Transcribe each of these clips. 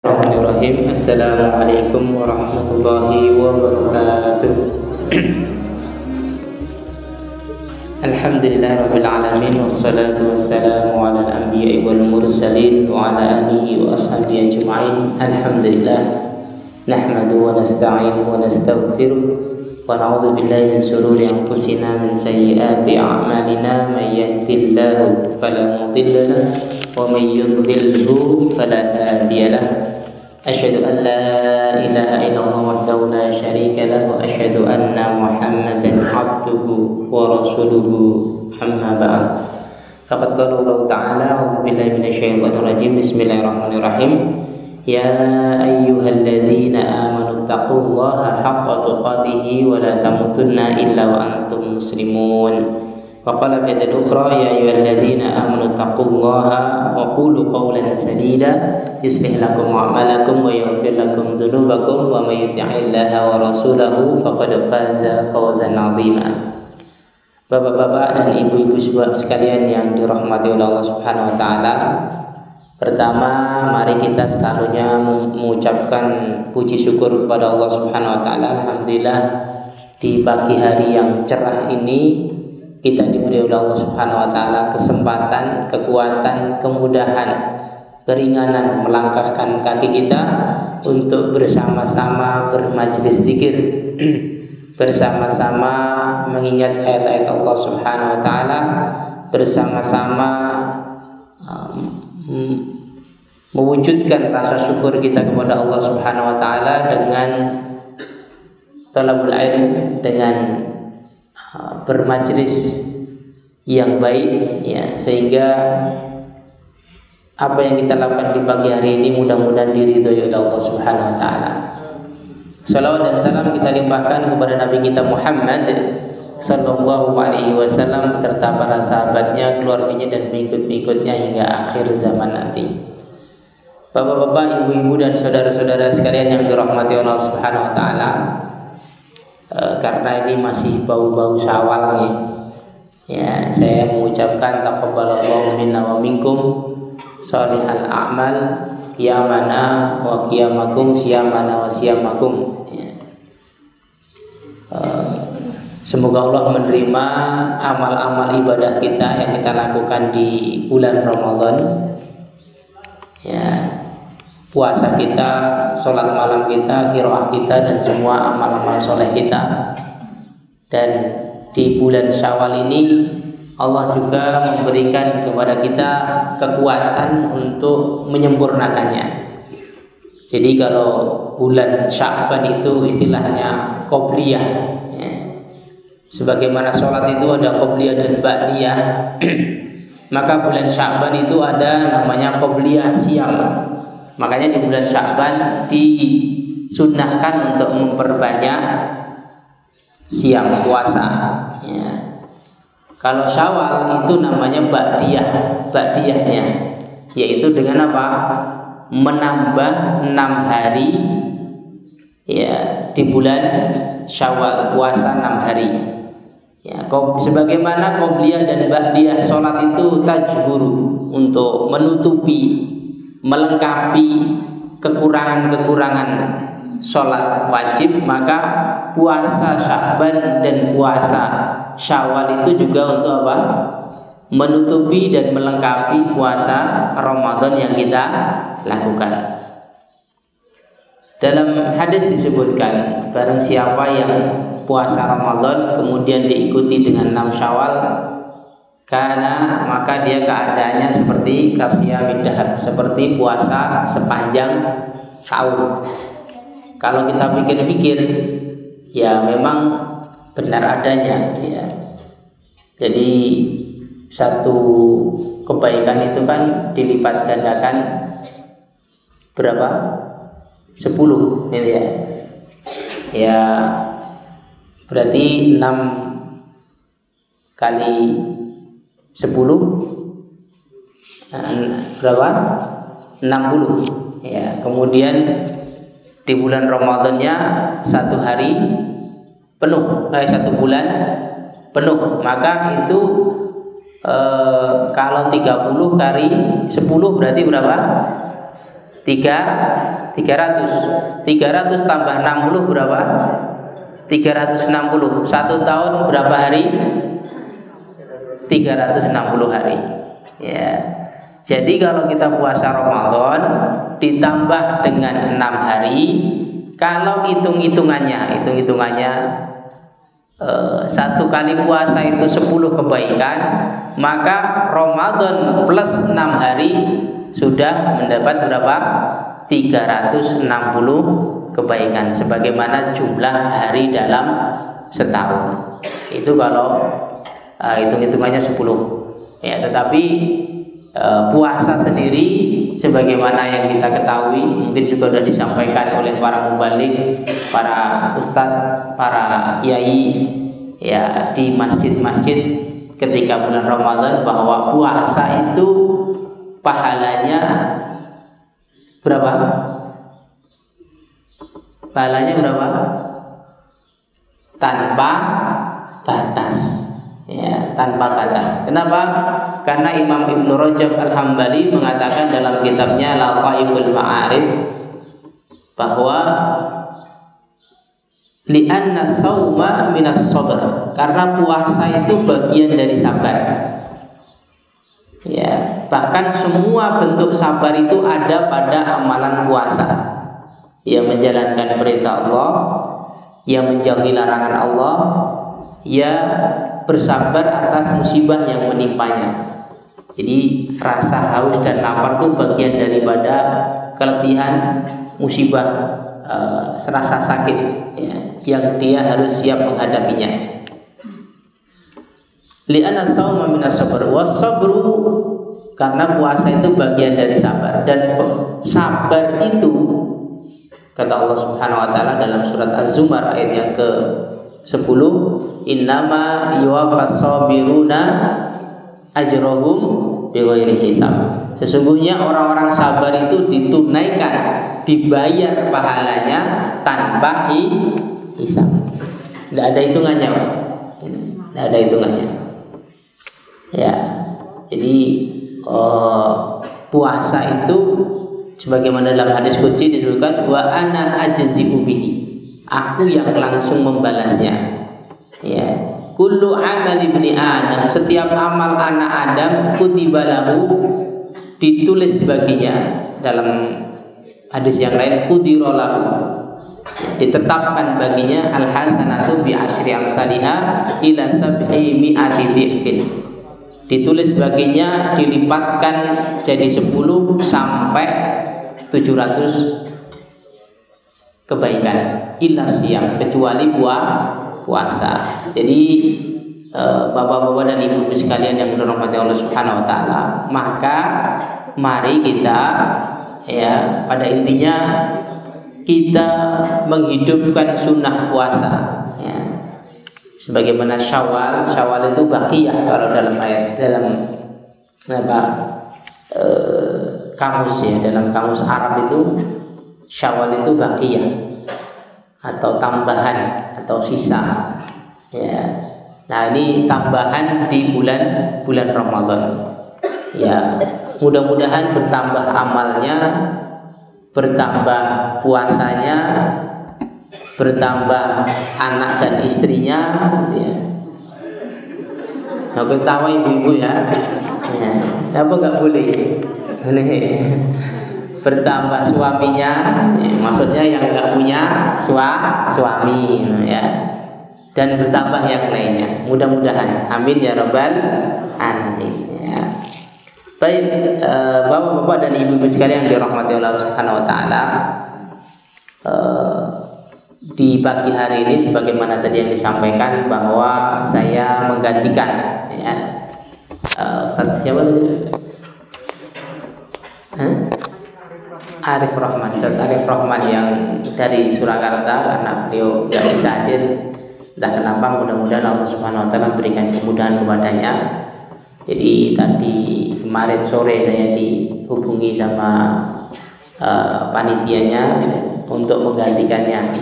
Bismillahirrahmanirrahim. Assalamualaikum warahmatullahi wabarakatuh. Alhamdulillahirabbil alamin wassalatu wassalamu ala al-anbiya'i wal mursalin wa ala alihi wa ashabihi ajma'in. Alhamdulillah nahmadu wa nasta'inu wa nastaghfiruh wa na'udzu billahi min shururi anfusina min sayyiati a'malina may yahdihillahu fala mudilla lahu wa may yudlilhu fala hadiya lahu. Asyhadu an la ilaha illallah wahdahu la syarika lahu wa asyhadu anna Muhammadan abduhu wa rasuluhu amma ba'd. Faqad qala Allah ta'ala a'udzu billahi minasyaitonir rajim. Bismillahirrahmanirrahim. Ya ayyuhalladzina amanu taqullaha haqqa tuqatih wa la tamutunna illa wa antum muslimun. Wa qala fi ayatin ukhra ya ayyuhalladzina amanu taqullaha wa qulu qawlan sadida yuslih lakum a'malakum wa yaghfir lakum dhunubakum wa may yuti'illaha wa rasulahu faqad faza fawzan 'azima. Bapak-bapak dan ibu-ibu sekalian yang dirahmati oleh Allah Subhanahu wa taala, pertama mari kita selalunya mengucapkan puji syukur kepada Allah Subhanahu wa taala. Alhamdulillah di pagi hari yang cerah ini kita diberi oleh Allah Subhanahu wa taala kesempatan, kekuatan, kemudahan, keringanan melangkahkan kaki kita untuk bersama-sama bermajlis zikir, bersama-sama mengingat ayat-ayat Allah Subhanahu wa taala, bersama-sama mewujudkan rasa syukur kita kepada Allah Subhanahu wa taala dengan talabul ilm, dengan bermajlis yang baik ya, sehingga apa yang kita lakukan di pagi hari ini mudah-mudahan diridhoi oleh Allah Subhanahu wa taala. Salawat dan salam kita limpahkan kepada Nabi kita Muhammad sallallahu alaihi wasallam beserta para sahabatnya, keluarganya dan pengikut-pengikutnya hingga akhir zaman nanti. Bapak-bapak, ibu-ibu dan saudara-saudara sekalian yang dirahmati Allah Subhanahu wa taala, karena ini masih bau-bau Syawal nih, ya, saya mengucapkan taqabbalallahu minna wa minkum sholihal a'mal qiyamana wa qiyamakum siyamana wa siyamakum ya. Semoga Allah menerima amal-amal ibadah kita yang kita lakukan di bulan Ramadan ya, puasa kita, sholat malam kita, qiraah kita, dan semua amal-amal soleh kita. Dan di bulan Syawal ini Allah juga memberikan kepada kita kekuatan untuk menyempurnakannya. Jadi kalau bulan Sya'ban itu istilahnya qobliyah ya. Sebagaimana sholat itu ada qobliyah dan ba'diyah, maka bulan Sya'ban itu ada namanya qobliyah siam. Makanya di bulan Sya'ban disunnahkan untuk memperbanyak siam puasa ya. Kalau Syawal itu namanya ba'diyahnya, yaitu dengan apa? Menambah 6 hari ya di bulan Syawal, puasa 6 hari ya. Sebagaimana qobliyah dan ba'diyah sholat itu tajburu, untuk menutupi, melengkapi kekurangan-kekurangan sholat wajib, maka puasa Sya'ban dan puasa Syawal itu juga untuk apa? Menutupi dan melengkapi puasa Ramadan yang kita lakukan. Dalam hadis disebutkan, barang siapa yang puasa Ramadan kemudian diikuti dengan 6 Syawal, karena maka dia keadaannya seperti kasiyamid dahr, seperti puasa sepanjang tahun. Kalau kita pikir-pikir ya memang benar adanya ya. Jadi satu kebaikan itu kan dilipat gandakan berapa? 10 gitu ya. Ya berarti 6 kali 10 berapa? 60 ya. Kemudian di bulan Ramadannya 1 hari penuh, 1 bulan penuh, maka itu kalau 30 kali 10 berarti berapa? 300 tambah 60 berapa? 360. 1 tahun berapa hari? 360 hari. Ya. Jadi kalau kita puasa Ramadan ditambah dengan 6 hari, kalau hitung-hitungannya satu kali puasa itu 10 kebaikan, maka Ramadan plus 6 hari sudah mendapat berapa? 360 kebaikan, sebagaimana jumlah hari dalam setahun. Itu kalau hitung-hitungannya 10. Ya, tetapi puasa sendiri sebagaimana yang kita ketahui, mungkin juga sudah disampaikan oleh para mubalik, para ustadz, para kiai ya di masjid-masjid ketika bulan Ramadan, bahwa puasa itu pahalanya berapa? Pahalanya berapa? Tanpa batas. Ya, tanpa batas. Kenapa? Karena Imam Ibnu Rajab Al-Hambali mengatakan dalam kitabnya Lataiful Ma'arif bahwa li'anna sauma minas sabr, karena puasa itu bagian dari sabar. Ya, bahkan semua bentuk sabar itu ada pada amalan puasa. Yang menjalankan perintah Allah, yang menjauhi larangan Allah, ya bersabar atas musibah yang menimpanya. Jadi rasa haus dan lapar itu bagian daripada kelebihan musibah, rasa sakit ya, yang dia harus siap menghadapinya. Li'anna shauma minas sabr was sabru, karena puasa itu bagian dari sabar, dan sabar itu kata Allah Subhanahu wa taala dalam surat Az-Zumar ayat yang ke-10, innama yuwaffas sabiruna ajrohum bighairi hisab. Sesungguhnya orang-orang sabar itu ditunaikan, dibayar pahalanya tanpa hisab. Tidak ada hitungannya, Pak. Tidak ada hitungannya. Ya, jadi puasa itu sebagaimana dalam hadis qudsi disebutkan wa ana ajzi'u bihi, aku yang langsung membalasnya. Ya, kullu amal ibni Adam, setiap amal anak Adam kutiba lahu, ditulis baginya. Dalam hadis yang lain qudira lahu, ditetapkan baginya al hasanatu bi asyri amsalha ila sab'i mi'ati dhifin, ditulis baginya dilipatkan jadi 10 sampai 700 kebaikan, illa siyam, kecuali puasa. Jadi bapak-bapak dan ibu sekalian yang dirahmati Allah Subhanahu wa taala, maka mari kita ya pada intinya kita menghidupkan sunnah puasa ya. Sebagaimana Syawal itu baqiyah kalau dalam ayat kamus ya, dalam kamus Arab itu Syawal itu baqiyah atau tambahan atau sisa ya. Nah, ini tambahan di bulan Ramadan ya. Mudah-mudahan bertambah amalnya, bertambah puasanya, bertambah anak dan istrinya ya. Nah, ketawa ibu-ibu ya. Ya, apa nggak boleh? Boleh. Bertambah suaminya, ya, maksudnya yang nggak punya suami ya. Dan bertambah yang lainnya. Mudah-mudahan. Amin ya rabbal alamin ya. Baik, bapak-bapak dan ibu-ibu sekalian yang dirahmati Allah Subhanahu wa taala, di pagi hari ini sebagaimana tadi yang disampaikan bahwa saya menggantikan ya Ustaz siapa tadi? Arif Rahman, Ustaz Arif Rahman yang dari Surakarta, karena beliau nggak bisa hadir entah kenapa. Mudah-mudahan Allah Subhanahu wa taala memberikan kemudahan kepadanya. Jadi tadi kemarin sore saya dihubungi sama panitianya untuk menggantikannya.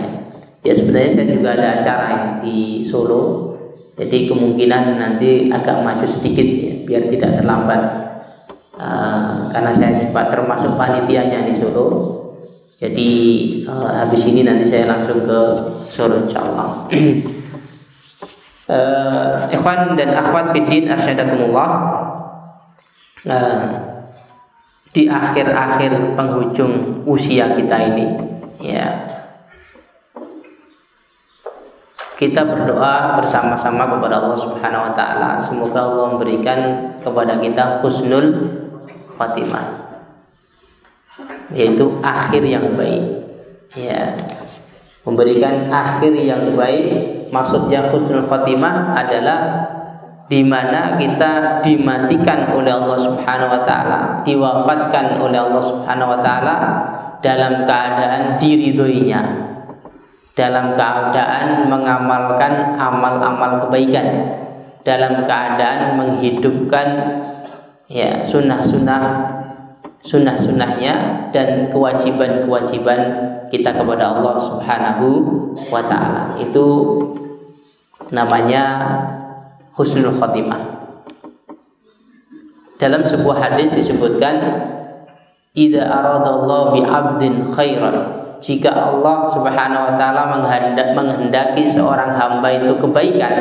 Ya sebenarnya saya juga ada acara ini di Solo, jadi kemungkinan nanti agak maju sedikit ya, biar tidak terlambat karena saya cepat termasuk panitianya di Solo. Jadi habis ini nanti saya langsung ke Solo insyaallah. Ikhwan dan akhwat fiddin arsyadakumullah. Di akhir-akhir penghujung usia kita ini, ya, kita berdoa bersama-sama kepada Allah Subhanahu wa taala, semoga Allah memberikan kepada kita husnul khatimah, yaitu akhir yang baik, ya. Memberikan akhir yang baik, maksudnya husnul khatimah adalah di mana kita dimatikan oleh Allah Subhanahu wa taala, diwafatkan oleh Allah Subhanahu wa taala dalam keadaan diridhoinya, dalam keadaan mengamalkan amal-amal kebaikan, dalam keadaan menghidupkan, ya, sunnah-sunnahnya dan kewajiban-kewajiban kita kepada Allah Subhanahu wa taala. Itu namanya husnul khatimah. Dalam sebuah hadis disebutkan, idza aradallahu bi 'abdin khairan, jika Allah Subhanahu wa taala menghendaki seorang hamba itu kebaikan,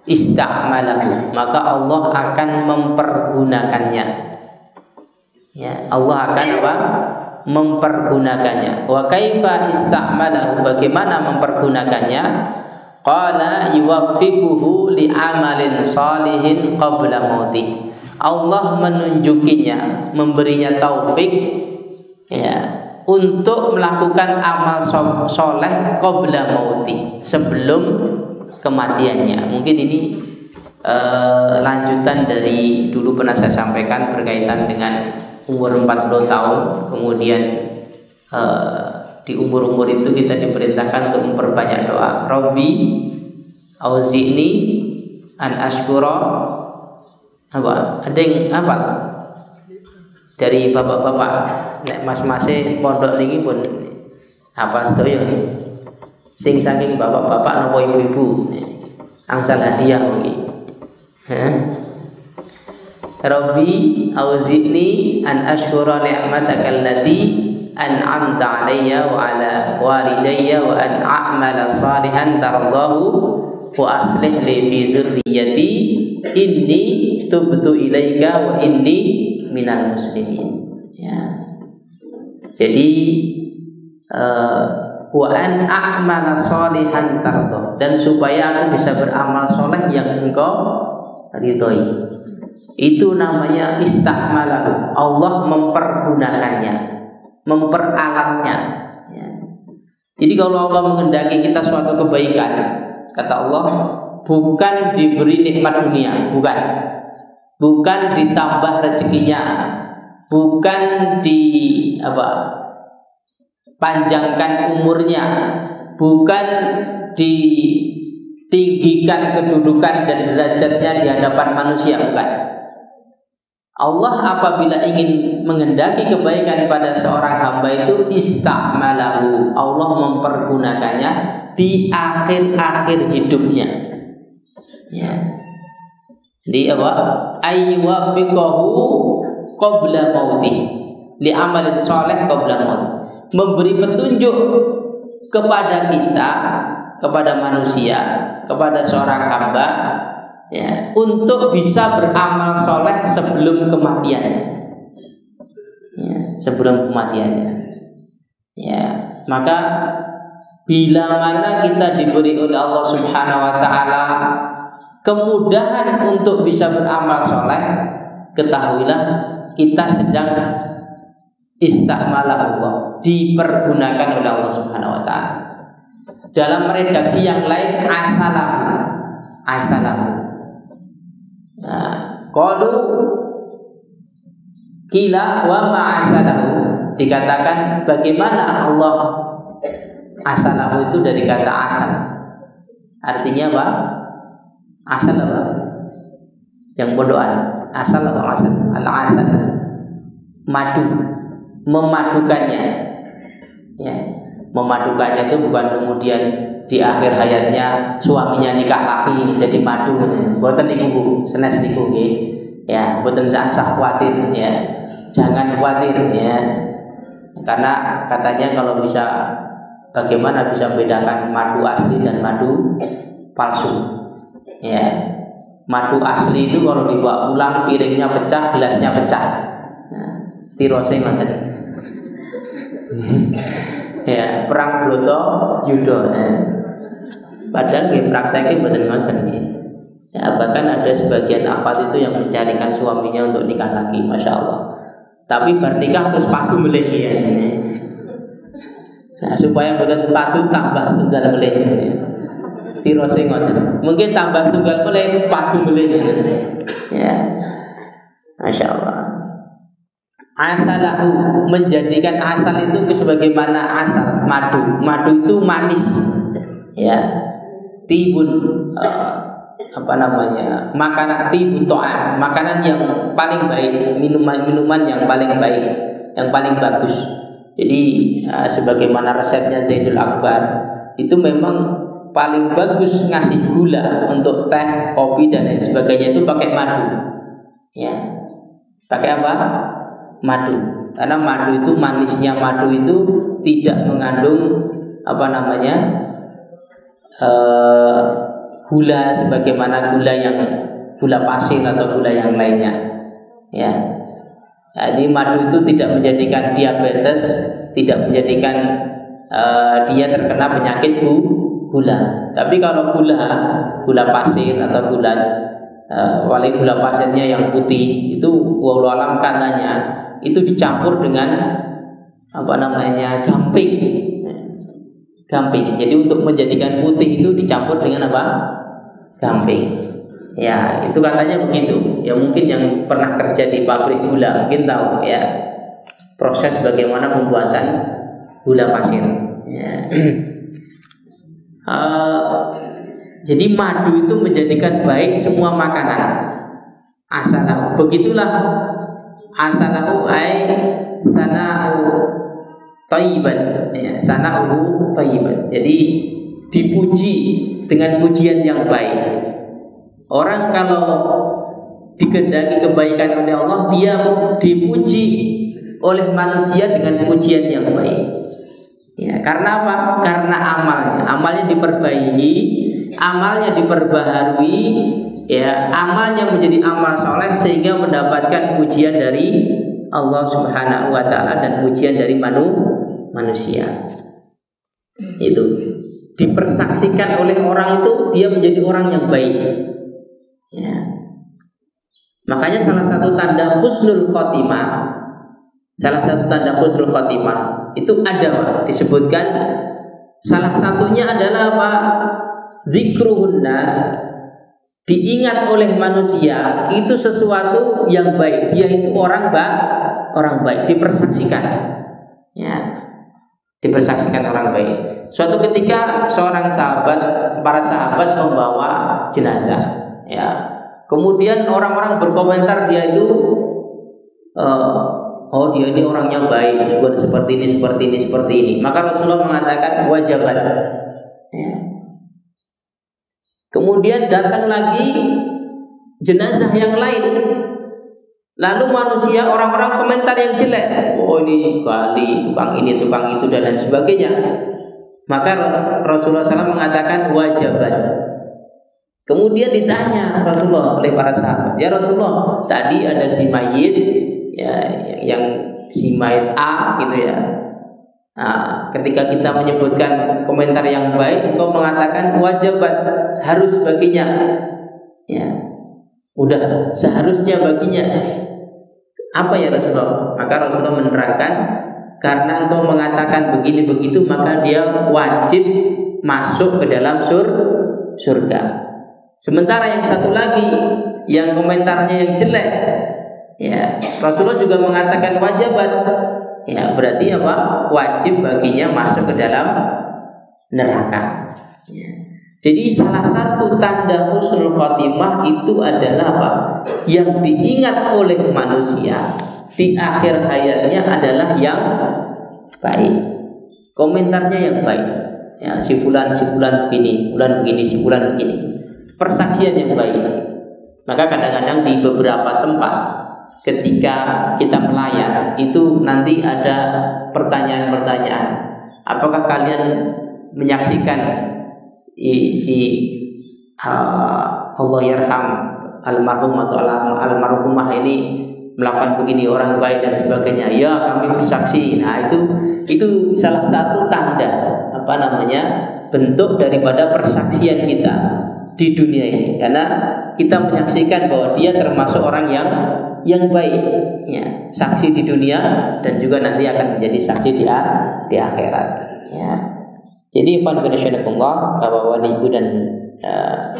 ista'malahu, maka Allah akan mempergunakannya. Ya, Allah akan apa? Mempergunakannya. Wa kaifa ista'malahu, bagaimana mempergunakannya? Qala yuwaffiquhu li'amalin salihin qabla mautih. Allah menunjukinya, memberinya taufik, ya, untuk melakukan amal soleh qabla mautih, sebelum kematiannya. Mungkin ini lanjutan dari dulu pernah saya sampaikan berkaitan dengan umur 40 tahun, kemudian di umur-umur itu kita diperintahkan untuk memperbanyak doa. Rabbi auzi'ni an ashkura, apa? Ada yang hafal? Dari bapak-bapak, nek mas-mase pondok niki pun hafal sedaya. Sing saking bapak-bapak napa ibu-ibu angsal hadiah mungkin. Rabbi auzi'ni an ashkura ni'mataka allati an'amta alayya wa ala walidayya wa an a'mala salihan tardahu wa aslih li fi dzurriyyati inni tubtu ilaika wa inni minal muslimin. Ya. Jadi wa an a'mala salihan tardahu, dan supaya aku bisa beramal soleh yang engkau ridhoi. Itu namanya ista'malahu. Allah mempergunakannya, memperalatnya, ya. Jadi kalau Allah menghendaki kita suatu kebaikan, kata Allah, bukan diberi nikmat dunia, bukan ditambah rezekinya, bukan panjangkan umurnya, bukan ditinggikan kedudukan dan derajatnya di hadapan manusia, bukan. Allah apabila ingin menghendaki kebaikan pada seorang hamba itu ista'malahu, Allah mempergunakannya di akhir-akhir hidupnya. Ya. Jadi apa? Aywafiqahu qabla mautih li amalin shalih qabla maut. Memberi petunjuk kepada kita, kepada manusia, kepada seorang hamba, ya, untuk bisa beramal soleh sebelum kematiannya, ya, sebelum kematiannya. Ya, maka bila mana kita diberi oleh Allah Subhanahu wa taala kemudahan untuk bisa beramal soleh, ketahuilah kita sedang istakmalah Allah, dipergunakan oleh Allah Subhanahu wa taala. Dalam redaksi yang lain asalam. Qalu kila wa ma'asalahu, dikatakan bagaimana Allah asalahu, itu dari kata asal. Artinya apa? Asal apa? Yang bodohan. Asal atau asal? Al-asal, madu, memadukannya. Ya, memadukannya itu bukan kemudian di akhir hayatnya suaminya nikah lagi jadi madu. Boten niku Bu, senes niku nggih. Ya, boten ansah kuatir ya. jangan khawatir ya. Karena katanya kalau bisa, bagaimana bisa membedakan madu asli dan madu palsu? Ya, madu asli itu kalau dibawa pulang piringnya pecah, gelasnya pecah. Tirose ngoten. Ya, perang Broto Yudo. Padahal nggih prakteke mboten ngoten nggih. Ya, bahkan ada sebagian akhwat itu yang mencarikan suaminya untuk nikah lagi, masya Allah. Tapi bernikah terus padu melih ya. Nah, supaya mboten padu tambah setunggal melih. Tirose ngoten. Mungkin tambah setunggal melih padu melih. Ya. Masya Allah. Asalahu, menjadikan asal itu sebagaimana asal madu. Madu itu manis. Ya. Tibun makanan tibun to'an, makanan yang paling baik, minuman yang paling baik, yang paling bagus. Jadi sebagaimana resepnya Zaidul Akbar, itu memang paling bagus ngasih gula untuk teh, kopi dan lain sebagainya itu pakai madu. Ya. Pakai apa? Madu. Karena madu itu, manisnya madu itu tidak mengandung gula sebagaimana gula pasir atau gula yang lainnya. Ya. Jadi madu itu tidak menjadikan diabetes, tidak menjadikan dia terkena penyakit gula. Tapi kalau gula pasir atau gula pasirnya yang putih itu wallahu alam katanya itu dicampur dengan gamping. Jadi untuk menjadikan putih itu dicampur dengan apa? Gamping. Ya, itu katanya begitu. Ya mungkin yang pernah kerja di pabrik gula mungkin tahu ya proses bagaimana pembuatan gula pasir. Ya. Jadi madu itu menjadikan baik semua makanan. Asalahu. Begitulah asalahu ay sana'u thayyiban. Ya, sana'u thayyiban. Jadi dipuji dengan pujian yang baik. Orang kalau dikehendaki kebaikan oleh Allah, dia dipuji oleh manusia dengan pujian yang baik. Ya, karena apa? Karena amalnya diperbaiki, amalnya diperbaharui, ya, amalnya menjadi amal soleh sehingga mendapatkan pujian dari Allah Subhanahu wa taala dan pujian dari manusia. Itu dipersaksikan oleh orang itu dia menjadi orang yang baik. Ya. Makanya salah satu tanda husnul khotimah, itu ada disebutkan. Salah satunya adalah apa? Dzikruhun nas, diingat oleh manusia itu sesuatu yang baik. Dia itu orang baik, dipersaksikan. Ya. Dipersaksikan orang baik. Suatu ketika para sahabat membawa jenazah. Ya. Kemudian orang-orang berkomentar dia itu dia ini orangnya baik, seperti ini. Maka Rasulullah mengatakan wajabat. Ya. Kemudian datang lagi jenazah yang lain. Lalu manusia, orang-orang komentar yang jelek. Oh ini kali, tukang ini, tukang itu dan lain sebagainya. Maka Rasulullah SAW mengatakan wajabat. Kemudian ditanya Rasulullah oleh para sahabat, ya Rasulullah, tadi ada si mayit, ya, yang si mayit A gitu ya. Nah, ketika kita menyebutkan komentar yang baik, engkau mengatakan wajibat, harus baginya. Ya, udah seharusnya baginya. Apa ya Rasulullah? Maka Rasulullah menerangkan, karena engkau mengatakan begini begitu, maka dia wajib masuk ke dalam surga. Sementara yang satu lagi yang komentarnya yang jelek, ya Rasulullah juga mengatakan wajibat, ya berarti apa? Wajib baginya masuk ke dalam neraka. Ya. Jadi salah satu tanda husnul khotimah itu adalah apa? Yang diingat oleh manusia di akhir hayatnya adalah yang baik. Komentarnya yang baik. Ya, si fulan begini, si fulan begini. Persaksian yang baik. Maka kadang-kadang di beberapa tempat ketika kita melayat itu nanti ada pertanyaan-pertanyaan. Apakah kalian menyaksikan si Allah yarham almarhum atau almarhumah ini melakukan begini, orang baik dan sebagainya? Ya, kami bersaksi. Nah, itu salah satu tanda bentuk daripada persaksian kita di dunia ini, karena kita menyaksikan bahwa dia termasuk orang yang baik, ya, saksi di dunia dan juga nanti akan menjadi saksi di akhirat, ya. Jadi Bapak-Bapak, Ibu dan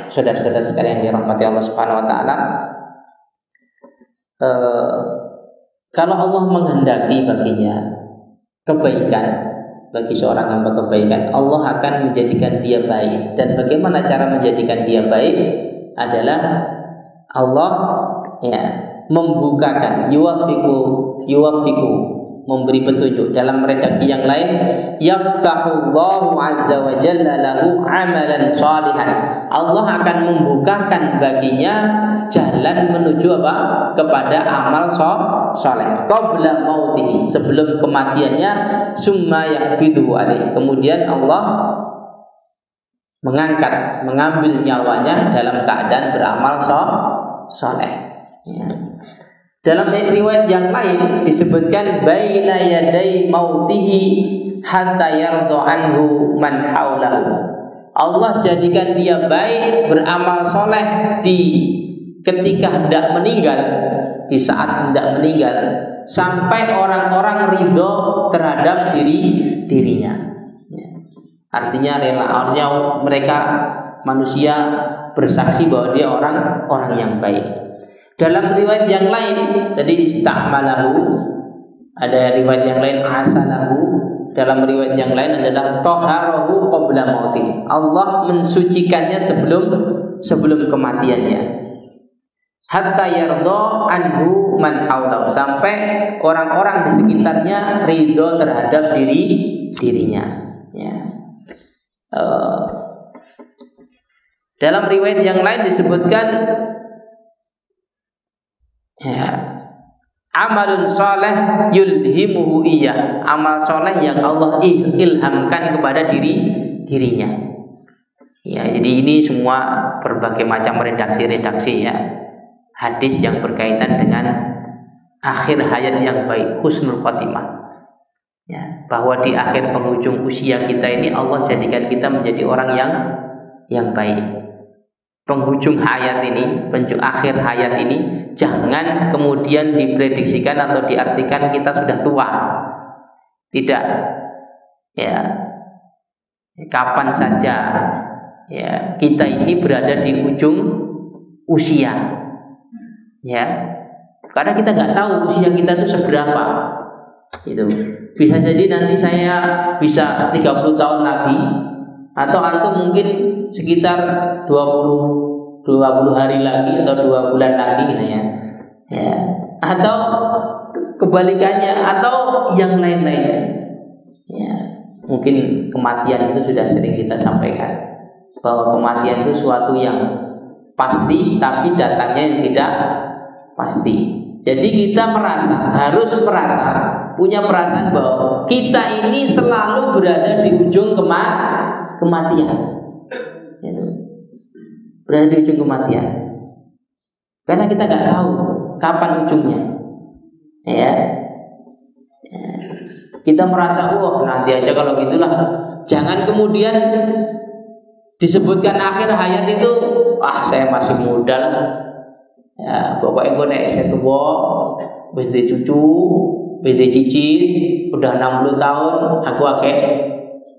saudara-saudara sekalian yang dirahmati Allah Subhanahu wa taala, kalau Allah menghendaki baginya kebaikan, bagi seorang hamba kebaikan, Allah akan menjadikan dia baik. Dan bagaimana cara menjadikan dia baik adalah Allah, ya, membukakan, yuwaffiqu, memberi petunjuk. Dalam redaksi yang lain, yaftahullahu azza wa jalla lahu amalan shalihan. Allah akan membukakan baginya jalan menuju kepada amal saleh qabla mautihi, sebelum kematiannya, summa yaqbidu alaihi, kemudian Allah mengambil nyawanya dalam keadaan beramal saleh, ya. Dalam riwayat yang lain disebutkan baina yaday mautihi hatta yarda anhu man haulahu. Allah jadikan dia baik, beramal soleh ketika hendak meninggal, di saat hendak meninggal, sampai orang-orang ridho terhadap dirinya. Ya. Artinya mereka manusia bersaksi bahwa dia orang yang baik. Dalam riwayat yang lain tadi ista'malahu, ada riwayat yang lain asalahu, dalam riwayat yang lain adalah taharahu qabla mauti. Allah mensucikannya sebelum kematiannya. Hatta yarda anhu man haulahu, sampai orang-orang di sekitarnya ridho terhadap dirinya, ya. Dalam riwayat yang lain disebutkan, ya, amalun soleh yulhimuhu iyah, amal soleh yang Allah ilhamkan kepada dirinya. Ya, jadi ini semua berbagai macam redaksi-redaksi, ya, hadis yang berkaitan dengan akhir hayat yang baik, husnul khotimah, ya, bahwa di akhir penghujung usia kita ini Allah jadikan kita menjadi orang yang baik. Penghujung hayat ini, akhir hayat ini, jangan kemudian diprediksikan atau diartikan kita sudah tua. Tidak, ya, kapan saja, ya, kita ini berada di ujung usia, ya, karena kita nggak tahu usia kita itu seberapa. Itu bisa jadi nanti saya bisa 30 tahun lagi, atau antum mungkin sekitar 20 hari lagi atau 2 bulan lagi, gitu, ya. Ya, atau kebalikannya, atau yang lain-lainnya, ya. Mungkin kematian itu sudah sering kita sampaikan, bahwa kematian itu suatu yang pasti, tapi datangnya yang tidak pasti. Jadi kita harus punya perasaan bahwa kita ini selalu berada di ujung kematian, berada di ujung kematian, karena kita nggak tahu kapan ujungnya, ya. Kita merasa, nanti aja kalau gitulah. Jangan kemudian disebutkan akhir hayat itu, saya masih muda lah, ya, pokoknya gue nek setuwo, wis di cucu, wis di cicit, udah 60 tahun, aku akeh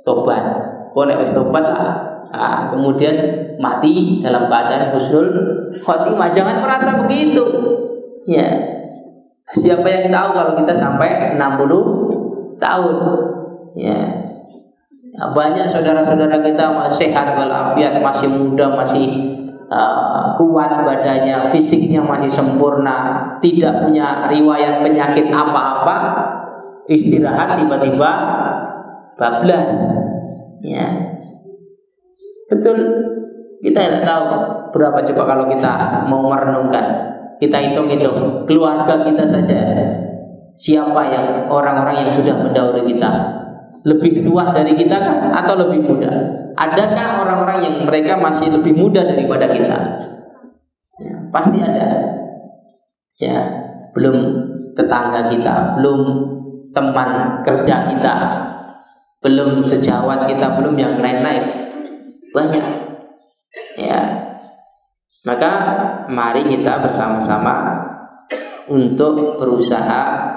tobat. Gue nek wis tobat lah. Nah, kemudian mati dalam keadaan husnul khotimah. Jangan merasa begitu, ya. Siapa yang tahu kalau kita sampai 60 tahun, ya. Banyak saudara-saudara kita masih sehat walafiat, masih muda, masih kuat badannya, fisiknya masih sempurna, tidak punya riwayat penyakit apa-apa, istirahat tiba-tiba bablas, ya. Betul, kita tidak tahu berapa coba kalau kita mau merenungkan, kita hitung-hitung keluarga kita saja. Siapa yang orang-orang yang sudah mendahului kita? Lebih tua dari kita kan? Atau lebih muda? Adakah orang-orang yang mereka masih lebih muda daripada kita? Ya, pasti ada. Ya, belum tetangga kita, belum teman kerja kita, belum sejawat kita, belum yang lain-lain. Banyak. Ya. Maka mari kita bersama-sama untuk berusaha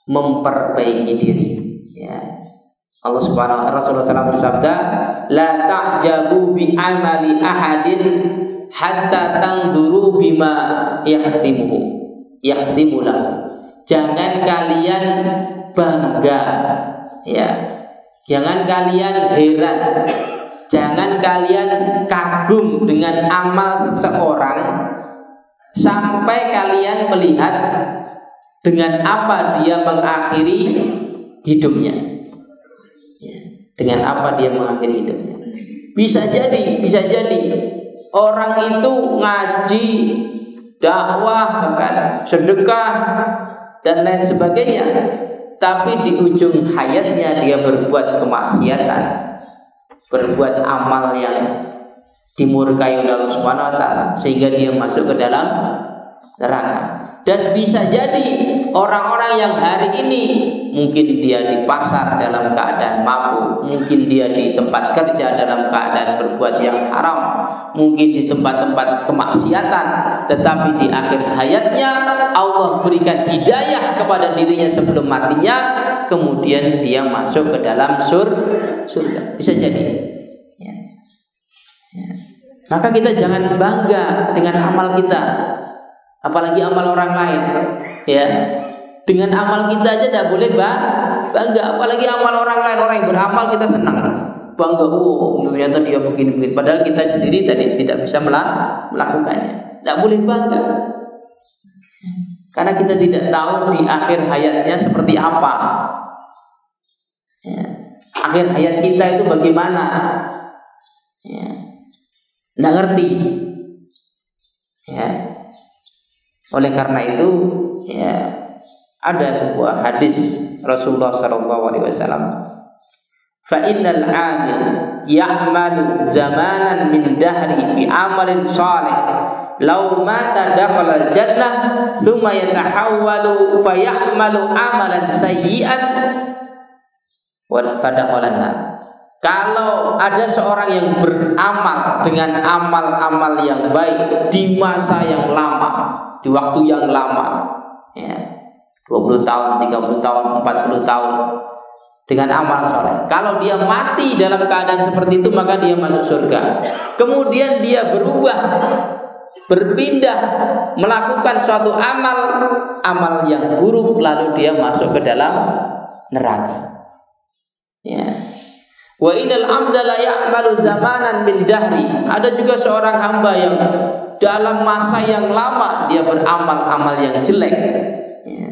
memperbaiki diri. Ya. Rasulullah SAW bersabda, la ta'jabu bi amali ahadin hatta tangduru bima yahtimulah. Jangan kalian bangga, ya. Jangan kalian heran, jangan kalian kagum dengan amal seseorang sampai kalian melihat dengan apa dia mengakhiri hidupnya. Ya, dengan apa dia mengakhiri hidupnya. Bisa jadi orang itu ngaji, dakwah, bahkan sedekah dan lain sebagainya, tapi di ujung hayatnya dia berbuat kemaksiatan, berbuat amal yang dimurkai oleh Allah Subhanahu wa taala sehingga dia masuk ke dalam neraka. Dan bisa jadi orang-orang yang hari ini mungkin dia di pasar dalam keadaan mabuk, mungkin dia di tempat kerja dalam keadaan berbuat yang haram, mungkin di tempat-tempat kemaksiatan, tetapi di akhir hayatnya Allah berikan hidayah kepada dirinya sebelum matinya, kemudian dia masuk ke dalam surga. Bisa jadi. Ya. Ya. Maka kita jangan bangga dengan amal kita, apalagi amal orang lain. Ya, dengan amal kita aja tidak boleh bangga, apalagi amal orang lain. Orang yang beramal kita senang, bangga. Oh, ternyata dia begini. Padahal kita sendiri tadi tidak bisa melakukannya. Tidak boleh bangga, karena kita tidak tahu di akhir hayatnya seperti apa. Ya. Akhir hayat kita itu bagaimana? Ya. Nggak ngerti. Ya. Oleh karena itu, ya, ada sebuah hadis Rasulullah SAW. Fa innal 'amil ya'malu zamanan min dahri bi amalin salih law mata dakhala al-jannah thumma yatahawwalu fa ya'malu amalan sayyi'an wa fadakhala an-nar. Kalau ada seorang yang beramal dengan amal-amal yang baik di masa yang lama, di waktu yang lama, ya, 20 tahun, 30 tahun, 40 tahun, dengan amal soleh, kalau dia mati dalam keadaan seperti itu, maka dia masuk surga. Kemudian dia berpindah melakukan suatu amal yang buruk, lalu dia masuk ke dalam neraka. Ya. Wa innal 'abda la ya'malu zamanan min dahri. Ada juga seorang hamba yang dalam masa yang lama dia beramal-amal yang jelek. Ya.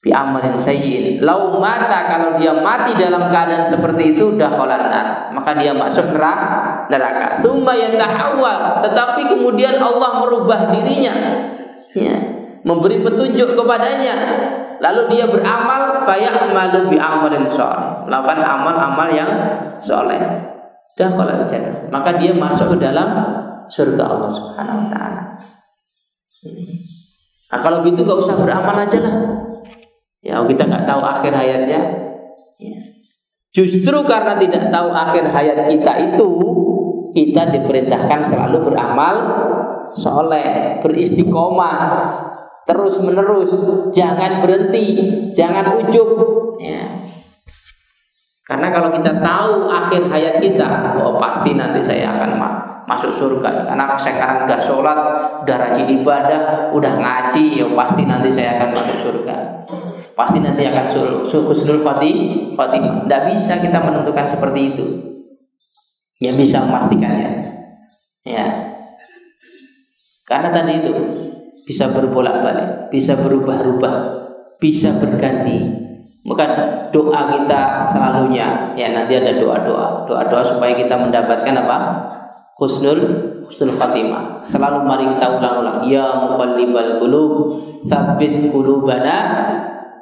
Bi amalin sayyi'in. Lau mata, kalau dia mati dalam keadaan seperti itu, dakhalan nar, maka dia masuk neraka. Summa yatahawwal, tetapi kemudian Allah merubah dirinya. Ya. Memberi petunjuk kepadanya, lalu dia beramal, fayamalu bi amalin sholih, melakukan amal-amal yang soleh, dakhala jannah, maka dia masuk ke dalam surga Allah Subhanahu wa taala. Nah, kalau gitu gak usah beramal aja lah. Ya, kita nggak tahu akhir hayatnya. Ya. Justru karena tidak tahu akhir hayat kita itu, kita diperintahkan selalu beramal soleh, beristiqomah terus menerus, jangan berhenti, jangan ujub. Ya. Karena kalau kita tahu akhir hayat kita, oh pasti nanti saya akan masuk surga. Karena sekarang udah sholat, udah rajin ibadah, udah ngaji, ya pasti nanti saya akan masuk surga. Pasti nanti akan husnul khotimah. Tidak bisa kita menentukan seperti itu. Yang bisa memastikannya. Ya. Karena tadi itu bisa berbolak-balik, bisa berubah-ubah, bisa berganti. Bukan doa kita selalunya, ya nanti ada doa-doa supaya kita mendapatkan apa? Husnul husnul khatimah. Selalu mari kita ulang-ulang, ya muqallibal qulub tsabbit qulubana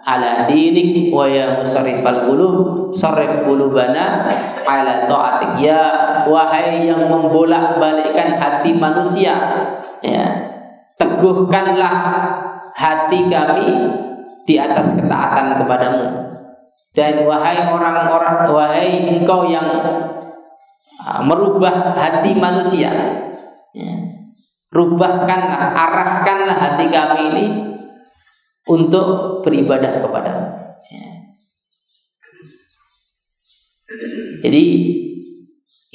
ala dinik, wa ya musarrifal qulub sarrif qulubana ala ta'atik. Ya wahai yang membolak-balikkan hati manusia, ya, teguhkanlah hati kami di atas ketaatan kepadamu. Dan wahai orang-orang, wahai engkau yang merubah hati manusia, ya, rubahkanlah, arahkanlah hati kami ini untuk beribadah kepadamu, ya. Jadi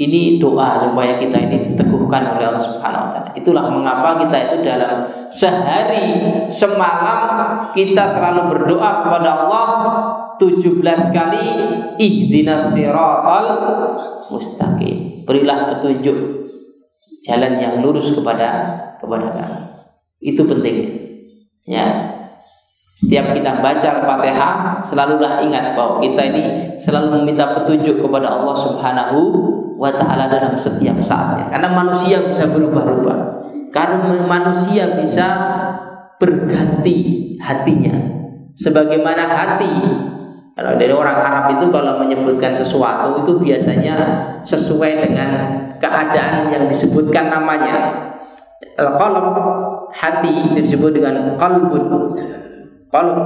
ini doa supaya kita ini diteguhkan oleh Allah Subhanahu wa taala. Itulah mengapa kita itu dalam sehari semalam kita selalu berdoa kepada Allah 17 kali, ihdinas siratal mustaqim. Berilah petunjuk jalan yang lurus kepada kami. Itu penting. Ya. Setiap kita baca Al-Fatihah, selalulah ingat bahwa kita ini selalu meminta petunjuk kepada Allah Subhanahu wa taala dalam setiap saatnya. Karena manusia bisa berubah-ubah. Karena manusia bisa berganti hatinya. Sebagaimana hati, kalau dari orang Arab itu kalau menyebutkan sesuatu itu biasanya sesuai dengan keadaan yang disebutkan namanya. Al-qalb, hati, disebut dengan qalbun. Qalb,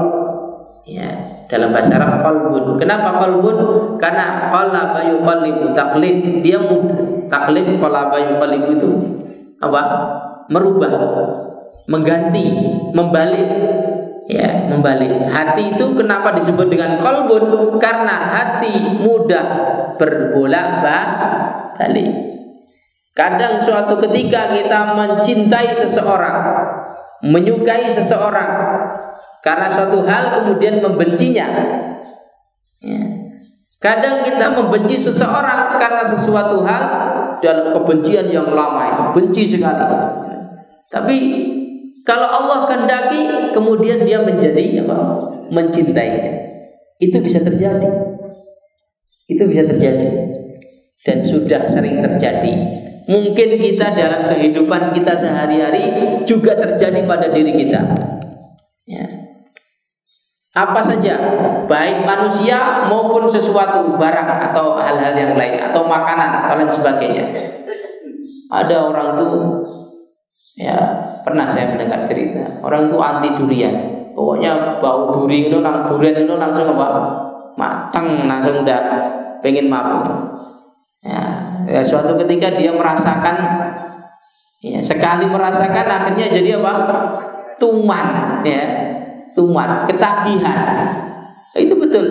ya, dalam bahasa Arab qalbun. Kenapa qalbun? Karena qalaba yuqallibu taqlid, dia taklid. Qalaba yuqallibu itu apa? Merubah, mengganti, membalik. Ya, membalik. Hati itu kenapa disebut dengan qalbun? Karena hati mudah berbolak-balik. Kadang suatu ketika kita mencintai seseorang, menyukai seseorang karena suatu hal kemudian membencinya. Ya. Kadang kita membenci seseorang karena sesuatu hal dalam kebencian yang lama, benci sekali. Tapi kalau Allah kehendaki, kemudian dia menjadi apa? Mencintainya. Itu bisa terjadi. Itu bisa terjadi. Dan sudah sering terjadi. Mungkin kita dalam kehidupan kita sehari-hari juga terjadi pada diri kita. Ya. Apa saja, baik manusia maupun sesuatu barang atau hal-hal yang lain atau makanan atau lain sebagainya. Ada orang tuh, ya, pernah saya mendengar cerita orang itu anti durian. Pokoknya bau durian itu langsung apa? Matang, langsung udah pengen mabuk. Ya, suatu ketika dia merasakan, ya, sekali merasakan akhirnya jadi apa? Tuman, ya, tuman, ketagihan. Itu betul.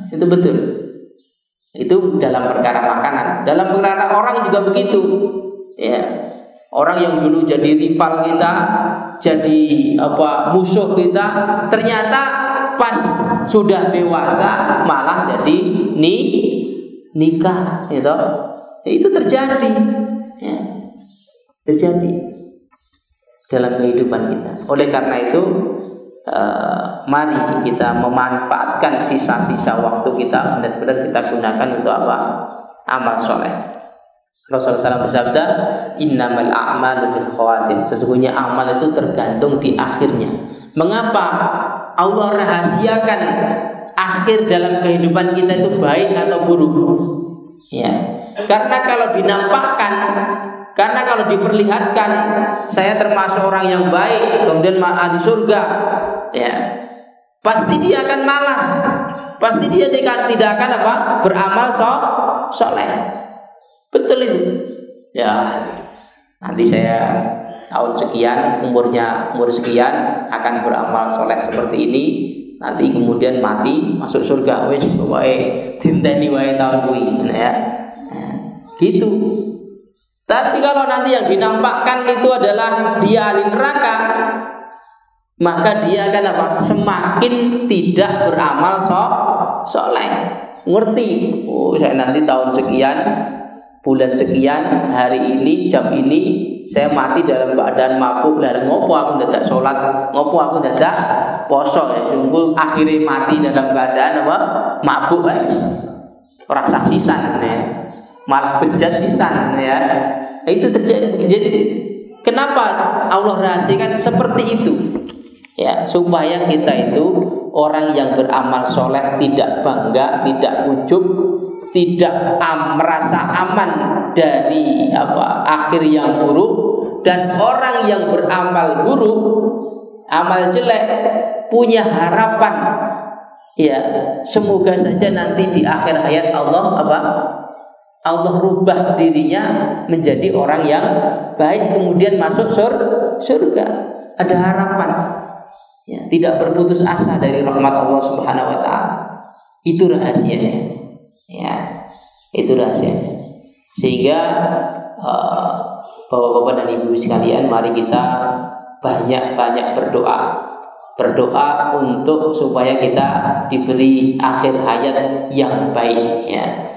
Itu betul. Itu dalam perkara makanan. Dalam perkara orang juga begitu. Ya. Orang yang dulu jadi rival kita, jadi apa, musuh kita, ternyata pas sudah dewasa malah jadi nikah, gitu. Itu terjadi, ya, terjadi dalam kehidupan kita. Oleh karena itu, mari kita memanfaatkan sisa-sisa waktu kita benar-benar kita gunakan untuk apa? Amal soleh. Rasulullah SAW bersabda, innamal a'malu bil khawatim. Sesungguhnya amal itu tergantung di akhirnya. Mengapa Allah rahasiakan akhir dalam kehidupan kita itu baik atau buruk? Ya, karena kalau dinampakkan, karena kalau diperlihatkan saya termasuk orang yang baik, kemudian ahli surga, ya, pasti dia akan malas, pasti dia tidak akan apa? Beramal soleh. Betul itu. Ya, nanti saya tahun sekian, umur sekian akan beramal soleh seperti ini. Nanti kemudian mati masuk surga, wis pokoke dinteni wae tahun kuwi, ya. Gitu. Tapi kalau nanti yang dinampakkan itu adalah dia ahli neraka, maka dia akan apa? Semakin tidak beramal soleh. Ngerti? Oh, saya nanti tahun sekian, bulan sekian, hari ini, jam ini saya mati dalam keadaan mabuk. Lah ngopo aku ndak salat, ngopo aku ndak poso, ya sungguh akhirnya mati dalam keadaan apa? Mabuk, guys. Ora saksisan, ya. malah bejat sisan ya. Itu terjadi. Jadi kenapa Allah rahasiakan seperti itu? Ya, supaya kita itu orang yang beramal soleh tidak bangga, tidak ujub, tidak merasa aman dari akhir yang buruk, dan orang yang beramal buruk, amal jelek, punya harapan. Ya, semoga saja nanti di akhir hayat Allah rubah dirinya menjadi orang yang baik, kemudian masuk surga. Ada harapan. Ya, tidak berputus asa dari rahmat Allah Subhanahu wa taala. Itu rahasianya. Ya, itu rahasianya. Sehingga Bapak-bapak dan Ibu sekalian, mari kita banyak-banyak berdoa. Berdoa untuk supaya kita diberi akhir hayat yang baik ya.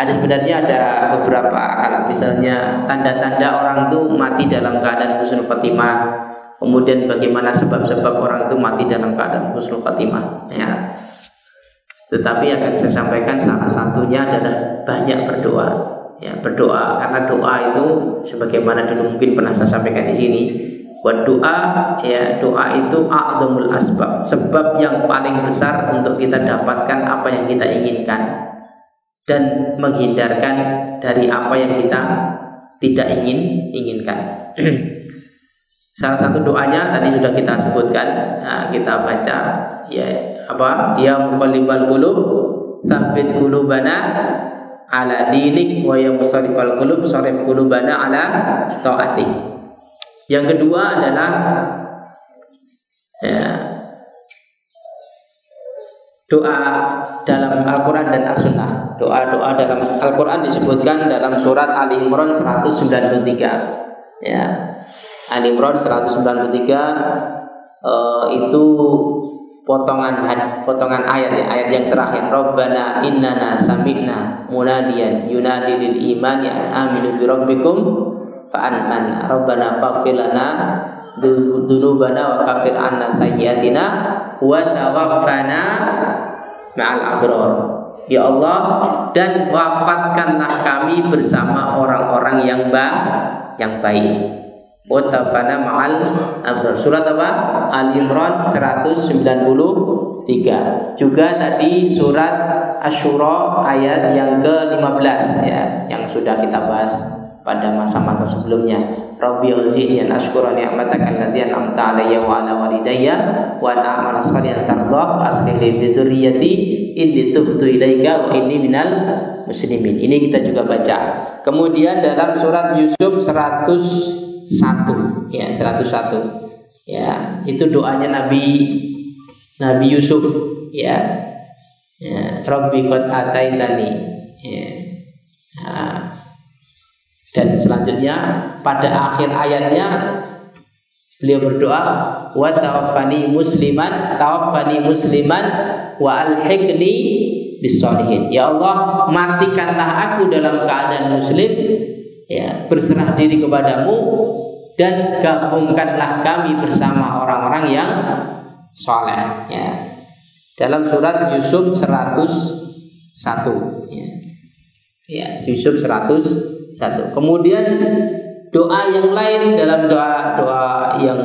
Sebenarnya ada beberapa hal, misalnya tanda-tanda orang itu mati dalam keadaan husnul khotimah. Kemudian bagaimana sebab-sebab orang itu mati dalam keadaan husnul khotimah ya. Tetapi akan saya sampaikan salah satunya adalah banyak berdoa. Ya, berdoa, karena doa itu sebagaimana dulu mungkin pernah saya sampaikan di sini. Buat doa ya, doa itu a'dzamul asbab, sebab yang paling besar untuk kita dapatkan apa yang kita inginkan dan menghindarkan dari apa yang kita tidak inginkan. Salah satu doanya tadi sudah kita sebutkan, kita baca ya ya muqallibal qulub tsabbit qulubana ala dinik wa ya musarrifal qulub sarif qulubana ala taatik. Yang kedua adalah ya, doa dalam Al-Quran dan As-Sunnah. Doa-doa dalam Al-Quran disebutkan dalam surat Ali Imran 193 ya. Ali Imran 193 itu potongan ayat ya, ayat yang terakhir. Rabbana innana sami'na munadiyan yunadi lil imani an aminu bi rabbikum fa amanna rabbana faghfir lana dzunubana wa kaffir anna sayyi'atina wa tawaffana ma'al abrar. Ya Allah, dan wafatkanlah kami bersama orang-orang yang baik. Watafana ma'al abrar. Surat apa? Ali Imran 193. Juga tadi surat Asy-Syura ayat yang ke-15 ya, yang sudah kita bahas pada masa-masa sebelumnya. Rabbi auzi'ni an ashkura ni'mataka allati an'amta 'alayya wa 'ala walidayya wa an a'mala shalihan tardah wa aslih li bi dzurriyyati inni tubtu ilaika wa inni minal muslimin. Ini kita juga baca. Kemudian dalam surat Yusuf 101 ya, 101 ya, itu doanya Nabi Yusuf ya, Rabbi qad ataitani ya. Dan selanjutnya pada akhir ayatnya beliau berdoa wa tawaffani musliman wa alhiqni bis-sholihin. Ya Allah, matikanlah aku dalam keadaan muslim ya, berserah diri kepadamu, dan gabungkanlah kami bersama orang-orang yang soleh ya. Dalam surat Yusuf 101 ya. Ya, Yusuf 101. Kemudian doa yang lain dalam doa yang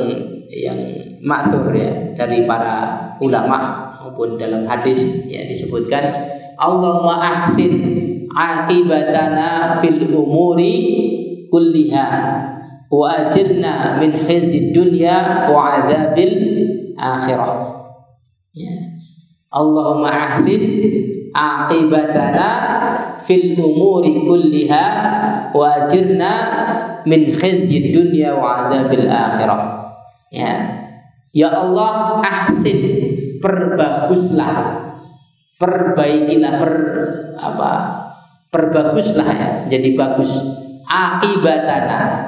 ma'thur ya dari para ulama maupun dalam hadis ya, disebutkan Allahumma ahsin aqibatana fil umuri kulliha wa ajirna min khizyid dunya wa adzabil akhirah ya. Allahumma ahsin aqibatana fil umuri kulliha wa ajirna min khizyid dunya wa adzabil akhirah ya. Ya Allah, ahsin, perbaguslah, perbaikilah, perbaguslah ya, jadi bagus. Akibatana,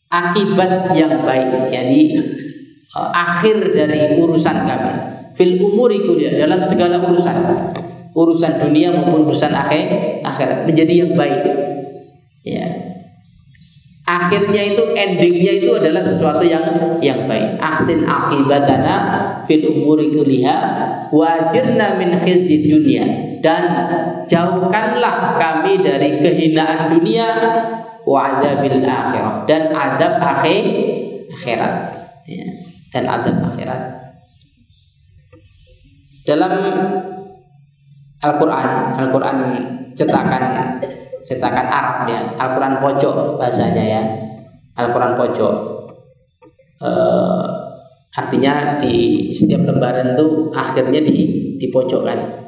akibat yang baik, yakni akhir dari urusan kami. Fil umuri kulliha, dalam segala urusan dunia maupun urusan akhirat menjadi yang baik. Ya. Akhirnya itu, endingnya itu adalah sesuatu yang baik. Ahsin aqibatana fil umuri kulliha wa ajirna min khizyid dunya, dan jauhkanlah kami dari kehinaan dunia wa adzabil akhirah, dan adab akhirat, ya, dan adab akhirat. Dalam Al-Qur'an cetakan Arab, ya, Al-Qur'an pojok bahasanya, ya, Al-Qur'an pojok, artinya di setiap lembaran tuh akhirnya dipojokkan.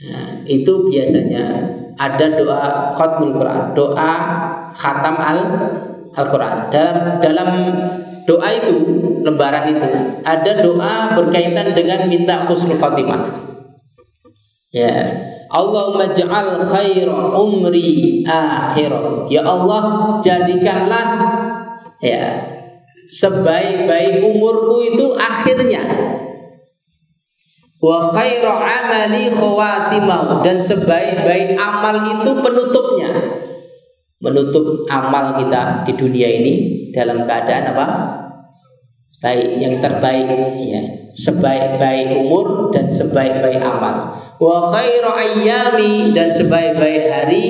Nah, itu biasanya ada doa khatmul Quran, doa khatam Al-Quran. Dalam doa itu, lembaran itu, ada doa berkaitan dengan minta husnul khotimah. Ya, Allahumma ja'al khaira umri akhirah. Ya Allah, jadikanlah, ya, sebaik-baik umurku itu akhirnya. Wa khairu amali khawatimah, dan sebaik-baik amal itu penutupnya. Menutup amal kita di dunia ini dalam keadaan apa? Baik, yang terbaik, ya. Sebaik-baik umur dan sebaik-baik amal. Wa khairu ayyami, dan sebaik-baik hari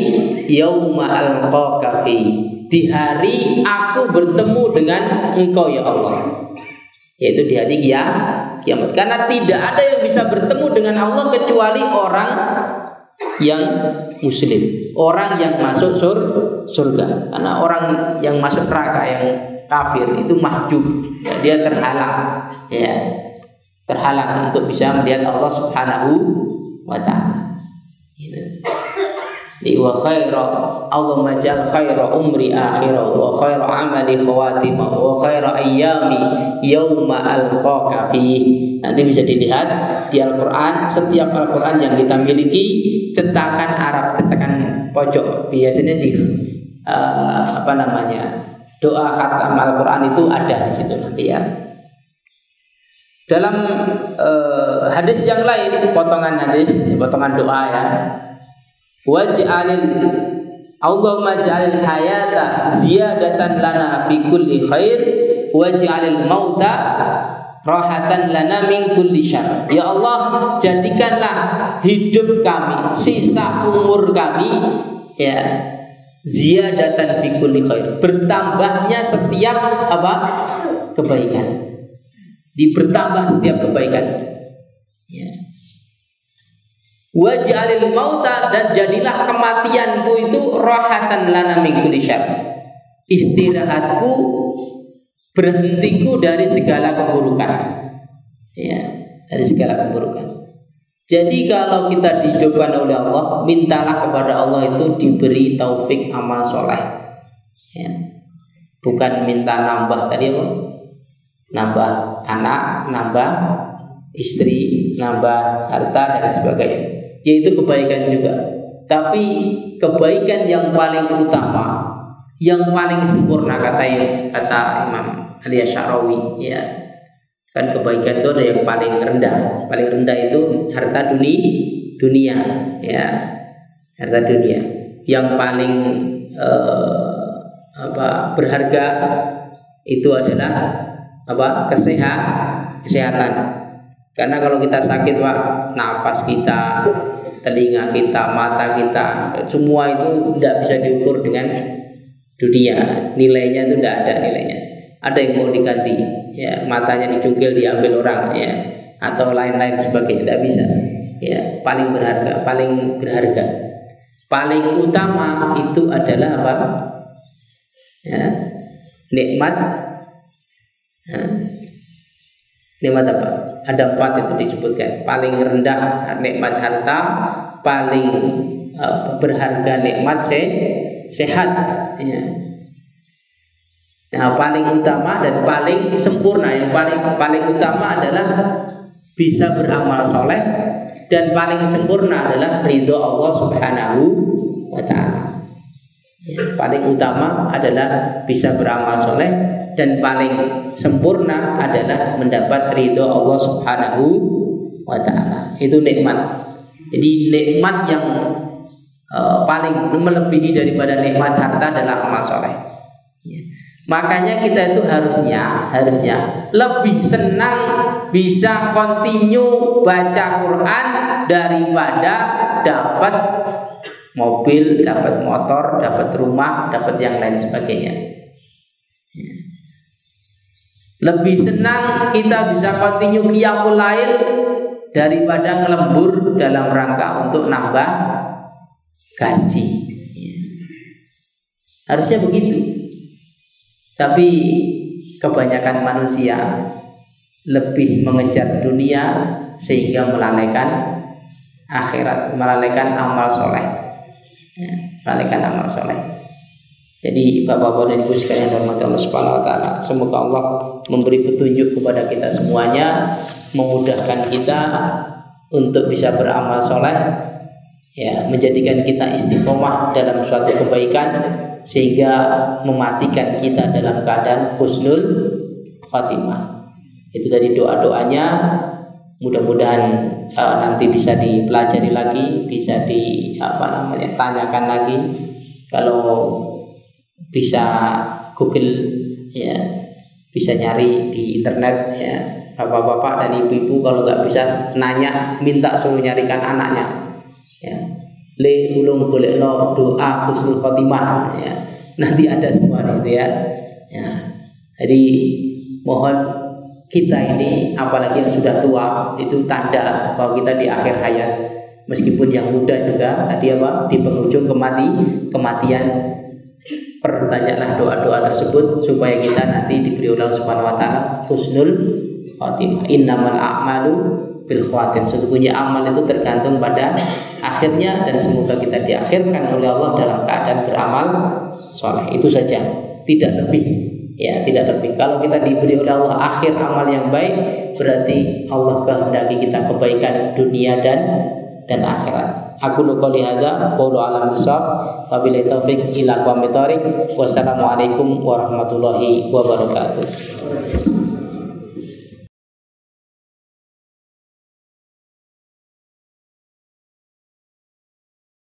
yauma alqaka fi, di hari aku bertemu dengan engkau ya Allah, yaitu di hari kiamat. Karena tidak ada yang bisa bertemu dengan Allah kecuali orang yang muslim, orang yang masuk surga. Karena orang yang masuk neraka, yang kafir, itu mahjub, ya, dia terhalang, ya, terhalang untuk bisa melihat Allah Subhanahu wa ta'ala. Wa khaira, Allahumma ja'al khaira umri akhirah wa khaira amali khawatimah wa khaira ayyami yauma alqaka fi. Nanti bisa dilihat di Al-Qur'an, setiap Al-Qur'an yang kita miliki cetakan Arab, cetakan pojok, biasanya di doa khatam Al-Qur'an itu ada di situ nanti, ya. Dalam hadis yang lain, potongan doa, ya. Allahumma ja'alil hayata ziyadatan lana fi kulli khair waj'alil mauta rahatan lana min kulli syarr. Ya Allah, jadikanlah hidup kami, sisa umur kami, ya, ziyadatan fi kulli khair, bertambahnya setiap apa? Kebaikan. Bertambah setiap kebaikan, ya. Waj'alil mauta, dan jadilah kematianku itu rahatan lana min kulli syarr, istirahatku, berhentiku dari segala keburukan, ya, dari segala keburukan. Jadi kalau kita dihidupkan oleh Allah, mintalah kepada Allah itu diberi taufik amal soleh, ya. Bukan minta nambah tadi, nambah anak, nambah istri, nambah harta dan sebagainya. Yaitu kebaikan juga, tapi kebaikan yang paling utama, yang paling sempurna, kata Imam Al-Asy'arawi, ya, kan kebaikan itu ada yang paling rendah. Paling rendah itu harta dunia, ya, harta dunia. Yang paling berharga itu adalah kesehatan. Karena kalau kita sakit, Pak, nafas kita, telinga kita, mata kita, semua itu tidak bisa diukur dengan dunia. Nilainya itu tidak ada nilainya. Ada yang mau diganti, ya, matanya dicungkil diambil orang, ya, atau lain-lain sebagainya, tidak bisa. Ya, paling berharga, paling utama itu adalah apa? Ya, nikmat. Ya, nikmat apa? Ada 4 itu disebutkan. Paling rendah nikmat harta, paling berharga nikmat sehat, ya. Nah, paling utama dan paling sempurna, yang paling utama adalah bisa beramal soleh, dan paling sempurna adalah ridho Allah Subhanahu wa ta'ala. Ya, paling utama adalah bisa beramal soleh, dan paling sempurna adalah mendapat ridho Allah Subhanahu wa ta'ala. Itu nikmat. Jadi nikmat yang paling melebihi daripada nikmat harta adalah amal soleh, ya. Makanya kita itu harusnya lebih senang bisa continue baca Quran daripada dapat mobil, dapat motor, dapat rumah, dapat yang lain sebagainya. Lebih senang kita bisa continue qiyamul lail daripada ngelembur dalam rangka untuk nambah gaji. Harusnya begitu. Tapi kebanyakan manusia lebih mengejar dunia sehingga melalaikan akhirat, melalaikan amal soleh, melalaikan amal soleh. Jadi bapak-bapak dan ibu sekalian hormati Allah Subhanahu wa taala, semoga Allah memberi petunjuk kepada kita semuanya, memudahkan kita untuk bisa beramal soleh, ya, menjadikan kita istiqomah dalam suatu kebaikan sehingga mematikan kita dalam keadaan husnul khatimah. Itu dari doa-doanya. Mudah-mudahan nanti bisa dipelajari lagi, bisa tanyakan lagi. Kalau bisa Google, ya, bisa nyari di internet, ya, bapak-bapak dan ibu-ibu kalau nggak bisa nanya, minta suruh nyarikan anaknya, ya. Le tulung bolehno doa husnul khotimah, ya. Nanti ada semua itu, ya. Ya. Jadi mohon kita ini, apalagi yang sudah tua, itu tanda bahwa kita di akhir hayat. Meskipun yang muda juga tadi di penghujung kematian, pertanyalah doa-doa tersebut supaya kita nanti diberi oleh Allah Subhanahu wa taala husnul khatimah. Innamal a'malu bil khawatim. Sesungguhnya amal itu tergantung pada akhirnya, dan semoga kita diakhirkan oleh Allah dalam keadaan beramal soleh. Itu saja, tidak lebih. Ya, tidak lebih. Kalau kita diberi oleh Allah akhir amal yang baik, berarti Allah kehendaki kita kebaikan dunia dan akhirat. Aku qouli hadza qulu alam bisawab wa billahi taufiq ila aqwamit thoriq. Wassalamualaikum warahmatullahi wabarakatuh.